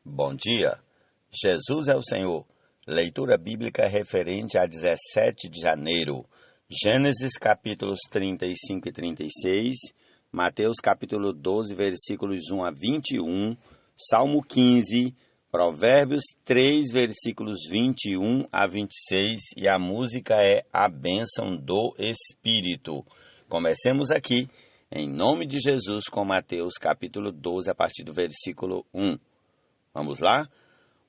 Bom dia, Jesus é o Senhor. Leitura bíblica referente a 17 de janeiro. Gênesis capítulos 35 e 36, Mateus capítulo 12, versículos 1 a 21, Salmo 15, Provérbios 3, versículos 21 a 26 e a música é A Bênção do Espírito. Comecemos aqui, em nome de Jesus, com Mateus capítulo 12, a partir do versículo 1. Vamos lá?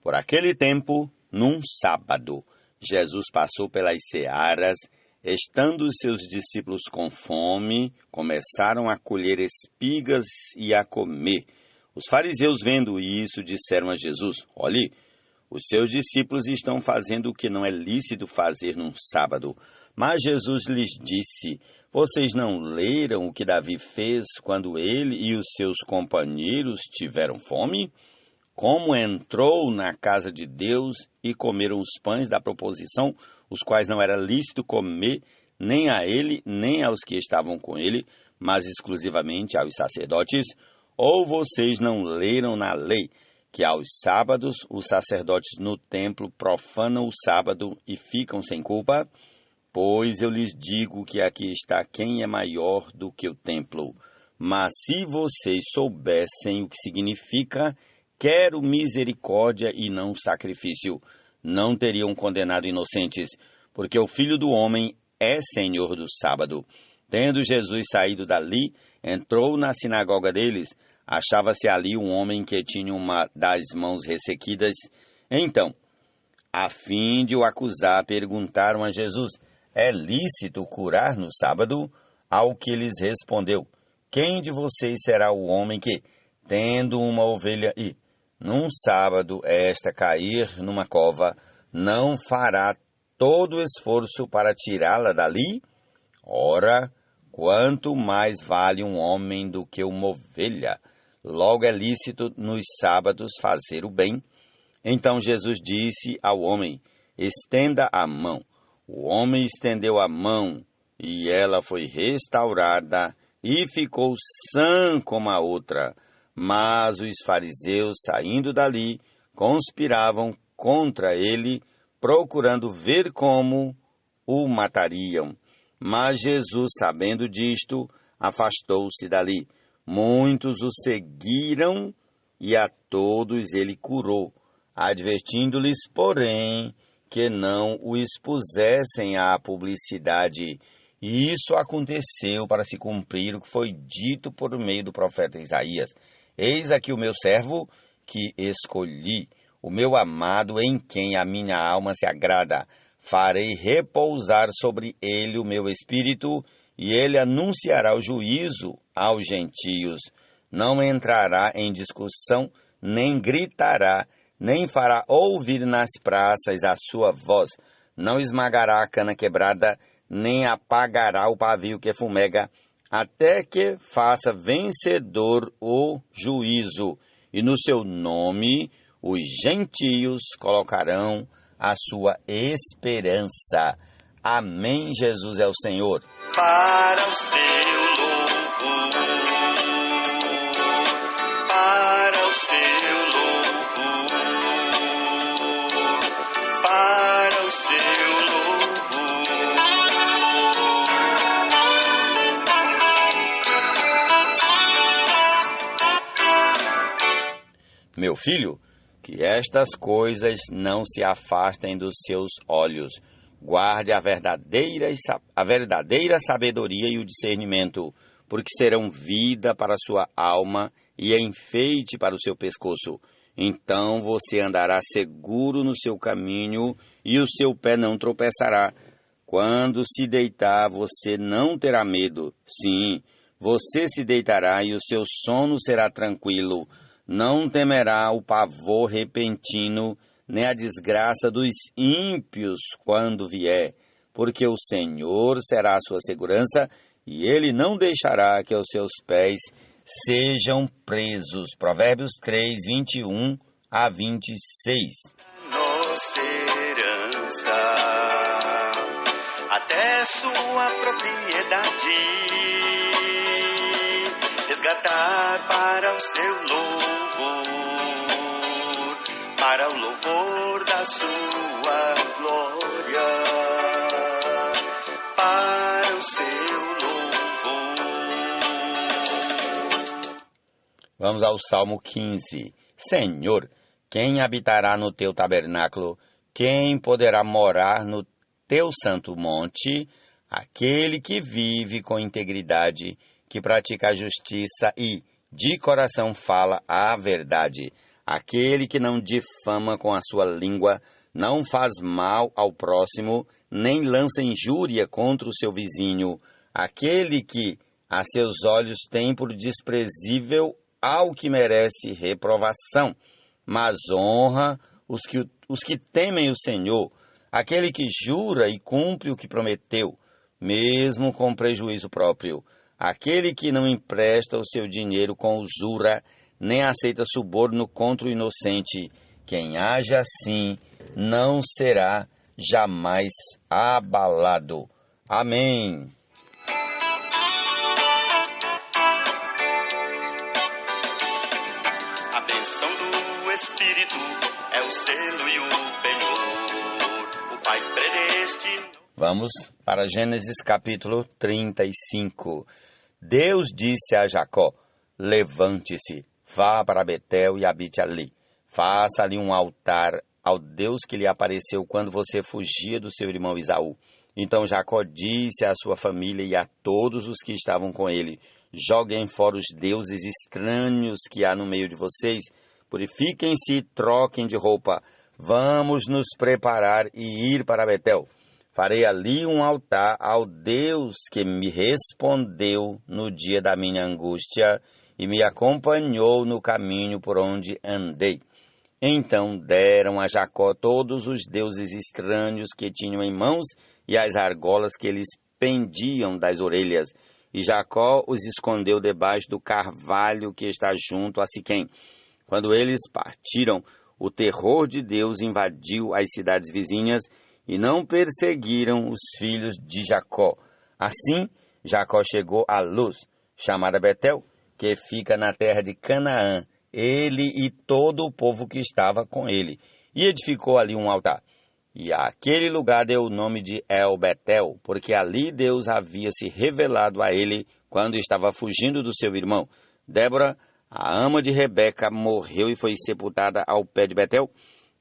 Por aquele tempo, num sábado, Jesus passou pelas searas. Estando os seus discípulos com fome, começaram a colher espigas e a comer. Os fariseus, vendo isso, disseram a Jesus: Olhe, os seus discípulos estão fazendo o que não é lícito fazer num sábado. Mas Jesus lhes disse: Vocês não leram o que Davi fez quando ele e os seus companheiros tiveram fome? Como entrou na casa de Deus e comeram os pães da proposição, os quais não era lícito comer nem a ele, nem aos que estavam com ele, mas exclusivamente aos sacerdotes? Ou vocês não leram na lei que aos sábados os sacerdotes no templo profanam o sábado e ficam sem culpa? Pois eu lhes digo que aqui está quem é maior do que o templo. Mas se vocês soubessem o que significa quero misericórdia e não sacrifício, não teriam condenado inocentes, porque o Filho do Homem é Senhor do sábado. Tendo Jesus saído dali, entrou na sinagoga deles. Achava-se ali um homem que tinha uma das mãos ressequidas. Então, a fim de o acusar, perguntaram a Jesus: É lícito curar no sábado? Ao que lhes respondeu: Quem de vocês será o homem que, tendo uma ovelha e num sábado esta cair numa cova, não fará todo o esforço para tirá-la dali? Ora, quanto mais vale um homem do que uma ovelha? Logo é lícito nos sábados fazer o bem. Então Jesus disse ao homem: Estenda a mão. O homem estendeu a mão, e ela foi restaurada e ficou sã como a outra. Mas os fariseus, saindo dali, conspiravam contra ele, procurando ver como o matariam. Mas Jesus, sabendo disto, afastou-se dali. Muitos o seguiram e a todos ele curou, advertindo-lhes, porém, que não o expusessem à publicidade. E isso aconteceu para se cumprir o que foi dito por meio do profeta Isaías: Eis aqui o meu servo que escolhi, o meu amado em quem a minha alma se agrada. Farei repousar sobre ele o meu espírito, e ele anunciará o juízo aos gentios. Não entrará em discussão, nem gritará, nem fará ouvir nas praças a sua voz. Não esmagará a cana quebrada, nem apagará o pavio que fumega, até que faça vencedor o juízo, e no seu nome os gentios colocarão a sua esperança. Amém. Jesus é o Senhor. Para o seu louvor, para o seu louvor, para o seu louvor. Meu filho, que estas coisas não se afastem dos seus olhos. Guarde a verdadeira sabedoria e o discernimento, porque serão vida para a sua alma e enfeite para o seu pescoço. Então você andará seguro no seu caminho e o seu pé não tropeçará. Quando se deitar, você não terá medo. Sim, você se deitará e o seu sono será tranquilo. Não temerá o pavor repentino, nem a desgraça dos ímpios quando vier, porque o Senhor será a sua segurança, e ele não deixará que os seus pés sejam presos. Provérbios 3, 21 a 26. Nossa herança, até sua propriedade, resgatar para o seu louvor. para o louvor da sua glória, para o seu louvor. Vamos ao Salmo 15. Senhor, quem habitará no teu tabernáculo? Quem poderá morar no teu santo monte? Aquele que vive com integridade, que pratica a justiça e, de coração, fala a verdade. Aquele que não difama com a sua língua, não faz mal ao próximo, nem lança injúria contra o seu vizinho. Aquele que a seus olhos tem por desprezível ao que merece reprovação, mas honra os que temem o Senhor. Aquele que jura e cumpre o que prometeu, mesmo com prejuízo próprio. Aquele que não empresta o seu dinheiro com usura, nem aceita suborno contra o inocente. Quem age assim não será jamais abalado. Amém. A bênção do Espírito é o selo e o penhor. O Pai predestinou. Vamos para Gênesis capítulo 35. Deus disse a Jacó: levante-se, vá para Betel e habite ali. Faça ali um altar ao Deus que lhe apareceu quando você fugia do seu irmão Esaú. Então Jacó disse à sua família e a todos os que estavam com ele: joguem fora os deuses estranhos que há no meio de vocês, purifiquem-se e troquem de roupa. Vamos nos preparar e ir para Betel. Farei ali um altar ao Deus que me respondeu no dia da minha angústia e me acompanhou no caminho por onde andei. Então deram a Jacó todos os deuses estranhos que tinham em mãos e as argolas que eles pendiam das orelhas. E Jacó os escondeu debaixo do carvalho que está junto a Siquém. Quando eles partiram, o terror de Deus invadiu as cidades vizinhas e não perseguiram os filhos de Jacó. Assim, Jacó chegou a Luz, chamada Betel, que fica na terra de Canaã, ele e todo o povo que estava com ele, e edificou ali um altar. E àquele lugar deu o nome de El-Betel, porque ali Deus havia se revelado a ele quando estava fugindo do seu irmão. Débora, a ama de Rebeca, morreu e foi sepultada ao pé de Betel,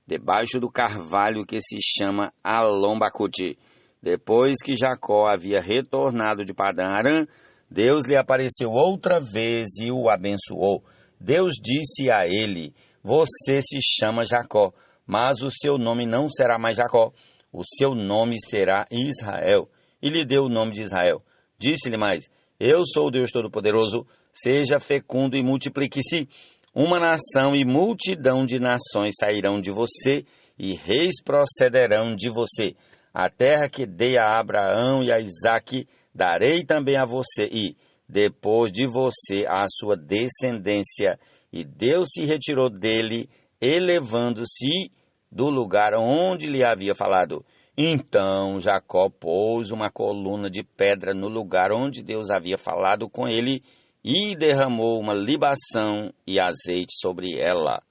debaixo do carvalho que se chama Alom-Bacute. Depois que Jacó havia retornado de Padã-Arã, Deus lhe apareceu outra vez e o abençoou. Deus disse a ele: você se chama Jacó, mas o seu nome não será mais Jacó, o seu nome será Israel. E lhe deu o nome de Israel. Disse-lhe mais: eu sou o Deus Todo-Poderoso, seja fecundo e multiplique-se. Uma nação e multidão de nações sairão de você, e reis procederão de você. A terra que dei a Abraão e a Isaque, darei também a você, e, depois de você, a sua descendência. E Deus se retirou dele, elevando-se do lugar onde lhe havia falado. Então Jacó pôs uma coluna de pedra no lugar onde Deus havia falado com ele, e derramou uma libação e azeite sobre ela.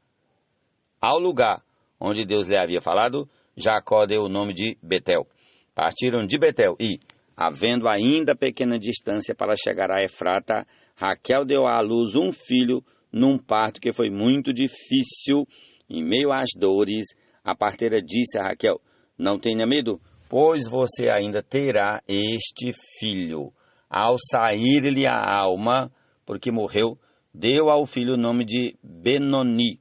Ao lugar onde Deus lhe havia falado, Jacó deu o nome de Betel. Partiram de Betel e, havendo ainda pequena distância para chegar a Efrata, Raquel deu à luz um filho num parto que foi muito difícil. Em meio às dores, a parteira disse a Raquel: não tenha medo, pois você ainda terá este filho. Ao sair-lhe a alma, porque morreu, deu ao filho o nome de Benoni,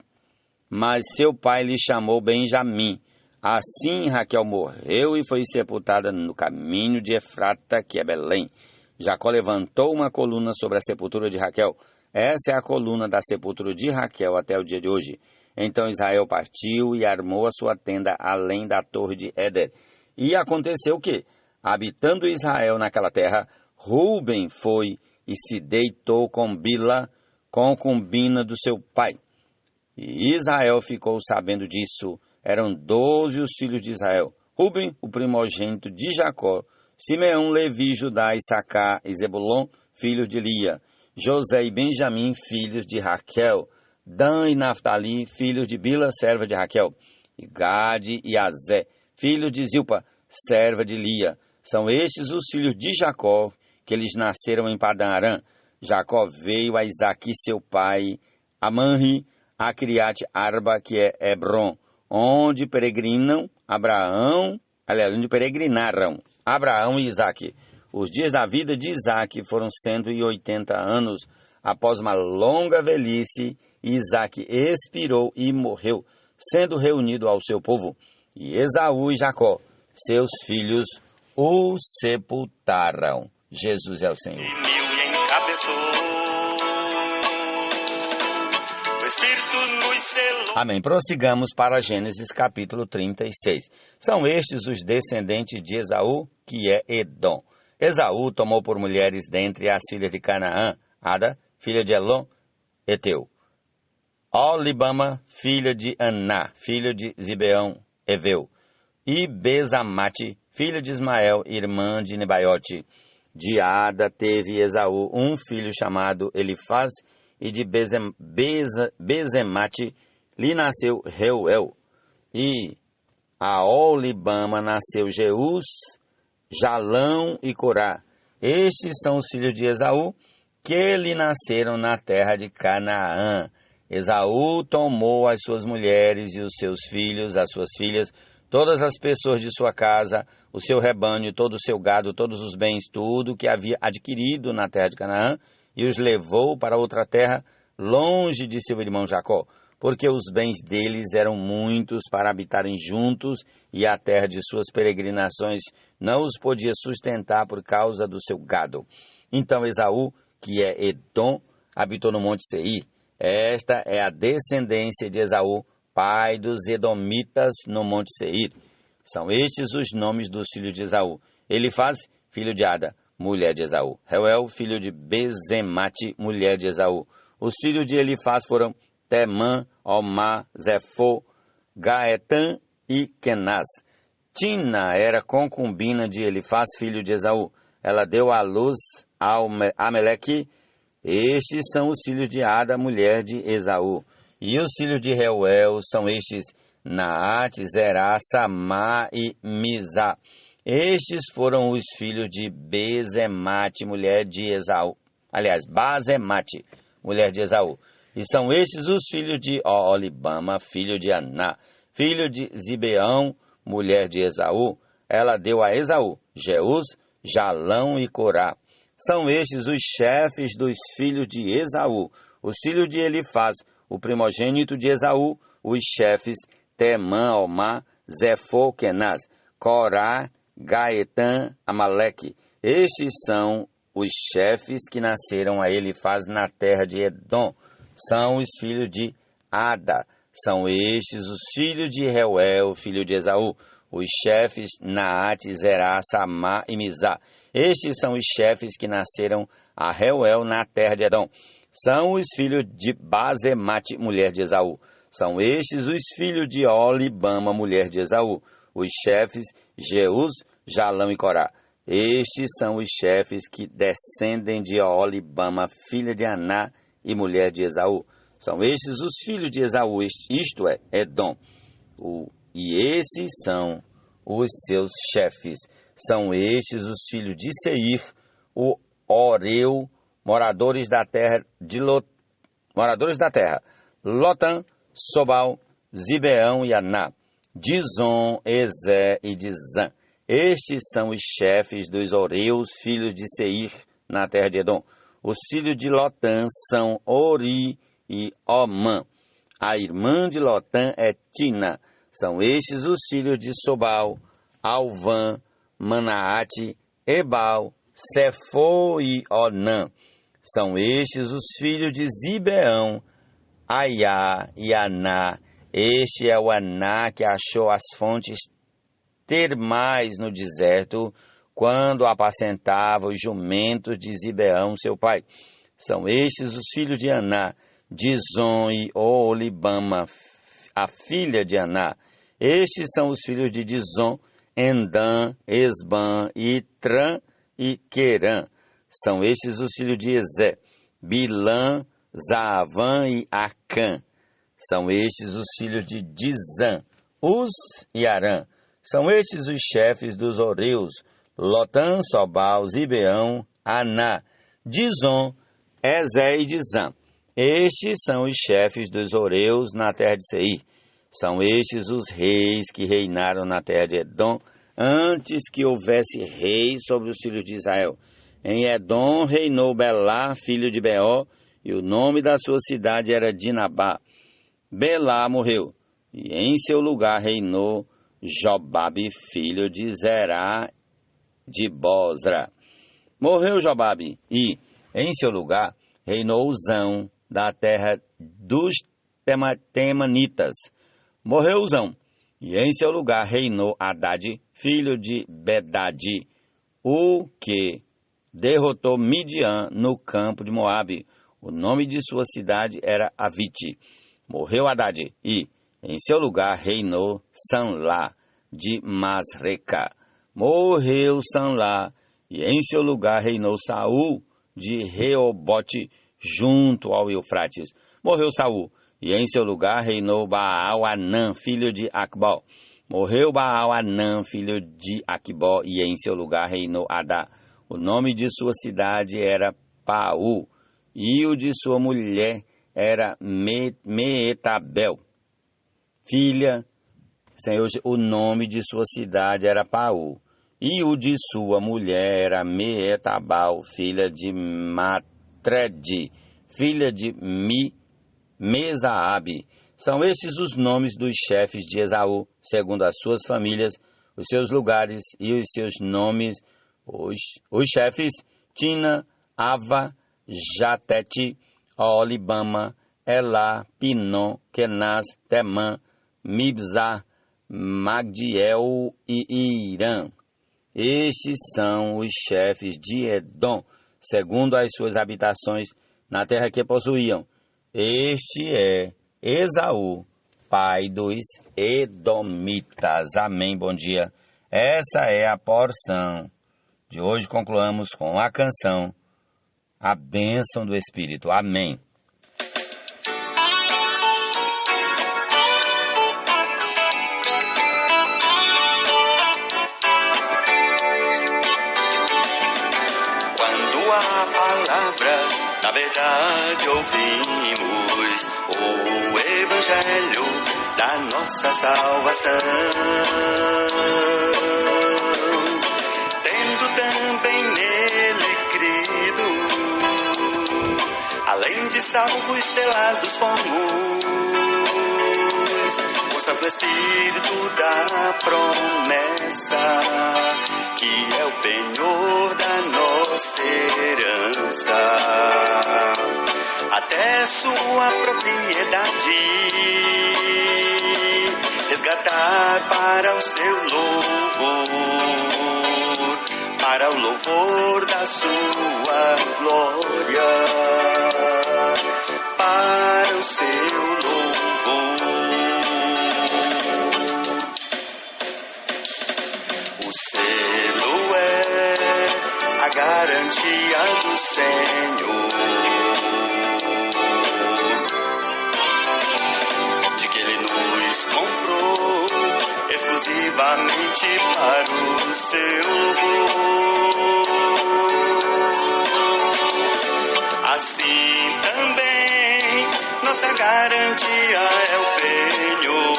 mas seu pai lhe chamou Benjamim. Assim Raquel morreu e foi sepultada no caminho de Efrata, que é Belém. Jacó levantou uma coluna sobre a sepultura de Raquel. Essa é a coluna da sepultura de Raquel até o dia de hoje. Então Israel partiu e armou a sua tenda além da torre de Éder. E aconteceu que, habitando Israel naquela terra, Ruben foi e se deitou com Bila, concubina do seu pai. E Israel ficou sabendo disso. Eram 12 os filhos de Israel: Ruben, o primogênito de Jacó; Simeão, Levi, Judá, Issacar e Zebulon, filhos de Lia; José e Benjamim, filhos de Raquel; Dan e Naftali, filhos de Bila, serva de Raquel. E Gade e Azé, filhos de Zilpa, serva de Lia. São estes os filhos de Jacó, que eles nasceram em Padã Arã. Jacó veio a Isaque, seu pai, a Manri, a Criate Arba, que é Hebron, onde peregrinaram Abraão e Isaque. Os dias da vida de Isaque foram 180 anos. Após uma longa velhice, Isaque expirou e morreu, sendo reunido ao seu povo. E Esaú e Jacó, seus filhos, o sepultaram. Jesus é o Senhor. E encabeçou. O Espírito nos selou. Amém. Prossigamos para Gênesis capítulo 36. São estes os descendentes de Esaú, que é Edom. Esaú tomou por mulheres dentre as filhas de Canaã, Ada, filha de Elon, Eteu. Olibama, filha de Aná, filho de Zibeão, Eveu. E Bezamate, filho de Ismael, irmã de Nebaiote. De Ada teve Esaú um filho chamado Elifaz, e de Bezemate lhe nasceu Reuel. E a Olibama nasceu Jeus, Jalão e Corá. Estes são os filhos de Esaú, que lhe nasceram na terra de Canaã. Esaú tomou as suas mulheres e os seus filhos, as suas filhas, todas as pessoas de sua casa, o seu rebanho, todo o seu gado, todos os bens, tudo que havia adquirido na terra de Canaã, e os levou para outra terra, longe de seu irmão Jacó, porque os bens deles eram muitos para habitarem juntos, e a terra de suas peregrinações não os podia sustentar por causa do seu gado. Então Esaú, que é Edom, habitou no monte Seir. Esta é a descendência de Esaú, pai dos Edomitas, no monte Seir. São estes os nomes dos filhos de Esaú: Elifaz, filho de Ada, mulher de Esaú. Reuel, filho de Bezemate, mulher de Esaú. Os filhos de Elifaz foram Temã, Omar, Zefô, Gaetan e Kenaz. Tina era concubina de Elifaz, filho de Esaú. Ela deu à luz a Ameleque. Estes são os filhos de Ada, mulher de Esaú. E os filhos de Reuel são estes: Naate, Zerá, Samá e Mizá. Estes foram os filhos de Bezemate, mulher de Esaú. Aliás, Bazemate, mulher de Esaú. E são estes os filhos de Olibama, filho de Aná, filho de Zibeão, mulher de Esaú. Ela deu a Esaú Jeus, Jalão e Corá. São estes os chefes dos filhos de Esaú, os filhos de Elifaz, o primogênito de Esaú, os chefes Temã, Omar, Zefô, Kenaz, Corá, Gaetan, Amaleque. Estes são os chefes que nasceram a Elifaz na terra de Edom. São os filhos de Ada. São estes os filhos de Reuel, filho de Esaú, os chefes Naate, Zerá, Samá e Mizá. Estes são os chefes que nasceram a Reuel na terra de Edom. São os filhos de Bazemate, mulher de Esaú. São estes os filhos de Olibama, mulher de Esaú, os chefes Jeus, Jalão e Corá. Estes são os chefes que descendem de Olibama, filha de Aná e mulher de Esaú. São estes os filhos de Esaú, isto é, Edom. E esses são os seus chefes. São estes os filhos de Seir, o Oreu, moradores da terra, Lotã, Sobal, Zibeão e Aná, Dizon, Ezé e Dizã. Estes são os chefes dos Oreus, filhos de Seir, na terra de Edom. Os filhos de Lotã são Ori e Omã. A irmã de Lotã é Tina. São estes os filhos de Sobal, Alvã, Manaate, Ebal, Sefô e Onã. São estes os filhos de Zibeão, Aiá e Aná. Este é o Aná que achou as fontes termais no deserto, quando apacentava os jumentos de Zibeão, seu pai. São estes os filhos de Aná, Dizon e Olibama, a filha de Aná. Estes são os filhos de Dizon, Endã, Esban, Itran e Querã. São estes os filhos de Ezé, Bilã, Zaavã e Acã. São estes os filhos de Dizã. Uz e Arã. São estes os chefes dos Oreus. Lotã, Sobal, Zibeão, Aná, Dizon, Ezé e Dizã. Estes são os chefes dos Oreus na terra de Seir. São estes os reis que reinaram na terra de Edom, antes que houvesse rei sobre os filhos de Israel. Em Edom reinou Belá, filho de Beó, e o nome da sua cidade era Dinabá. Belá morreu, e em seu lugar reinou Jobabe, filho de Zerá de Bosra. Morreu Jobabe, e em seu lugar reinou Uzão, da terra dos Temanitas. Morreu Uzão, e em seu lugar reinou Hadade, filho de Bedade, o que derrotou Midian no campo de Moabe. O nome de sua cidade era Avite. Morreu Hadade, e em seu lugar reinou Sanlá, de Masreca. Morreu Sanlá, e em seu lugar reinou Saul, de Reobote, junto ao Eufrates. Morreu Saul, e em seu lugar reinou Baal-Anã, filho de Acbó. Morreu Baal-Anã, filho de Aquibó, e em seu lugar reinou Adá. O nome de sua cidade era Paú, e o de sua mulher era Meetabel, filha. O nome de sua cidade era Paú, e o de sua mulher era Meetabal, filha de Matred, filha de Mesaabe. São estes os nomes dos chefes de Esaú, segundo as suas famílias, os seus lugares e os seus nomes. Os chefes: Tina, Ava, Jatete, Olibama, Elá, Pinom, Kenaz, Temã, Mibzar, Magdiel e Irã. Estes são os chefes de Edom, segundo as suas habitações, na terra que possuíam. Este é Esaú, pai dos Edomitas. Amém, bom dia. Essa é a porção de hoje. Concluamos com a canção A Bênção do Espírito. Amém. Quando a palavra, na verdade, ouvimos o Evangelho da nossa salvação, tendo também nele crido, além de salvos selados fomos, o Santo Espírito da promessa, que é o penhor da nossa herança, até sua propriedade, resgatar para o seu louvor, para o louvor da sua glória, para o seu louvor. O selo é a garantia do Senhor, de que Ele nos comprou exclusivamente para o seu louvor. Assim também nossa garantia é o penhor,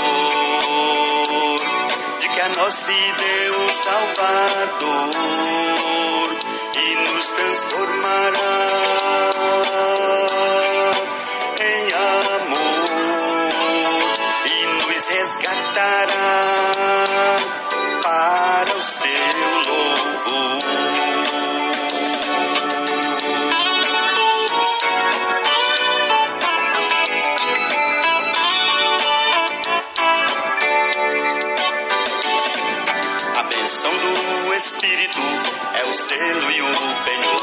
de que a nós se deu o Salvador e nos transformará em amor e nos resgatará para o seu louvor. A bênção do Espírito é o selo e o penhor.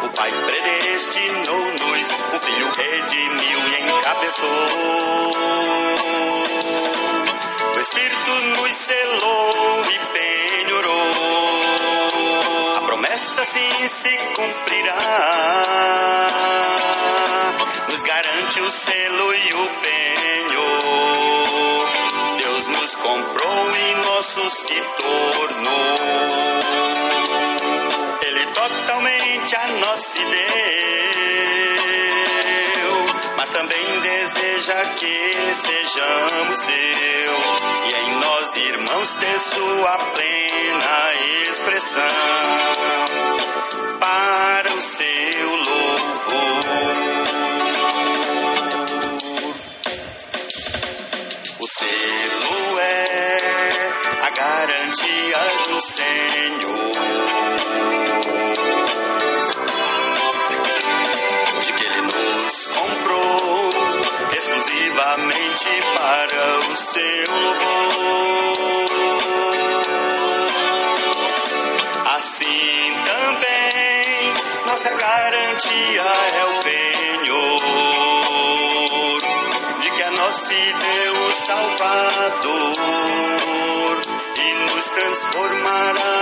O Pai predestinou-nos, o Filho redimiu e encabeçou. O Espírito nos selou e penhorou. A promessa assim se cumprirá. se deu, mas também deseja que sejamos seus, e em nós, irmãos, ter sua plena expressão para o seu louvor. O selo é a garantia do Senhor, de que Ele nos comprou exclusivamente para o seu louvor. Assim também nossa garantia é o penhor, de que a nós se deu o Salvador e nos transformará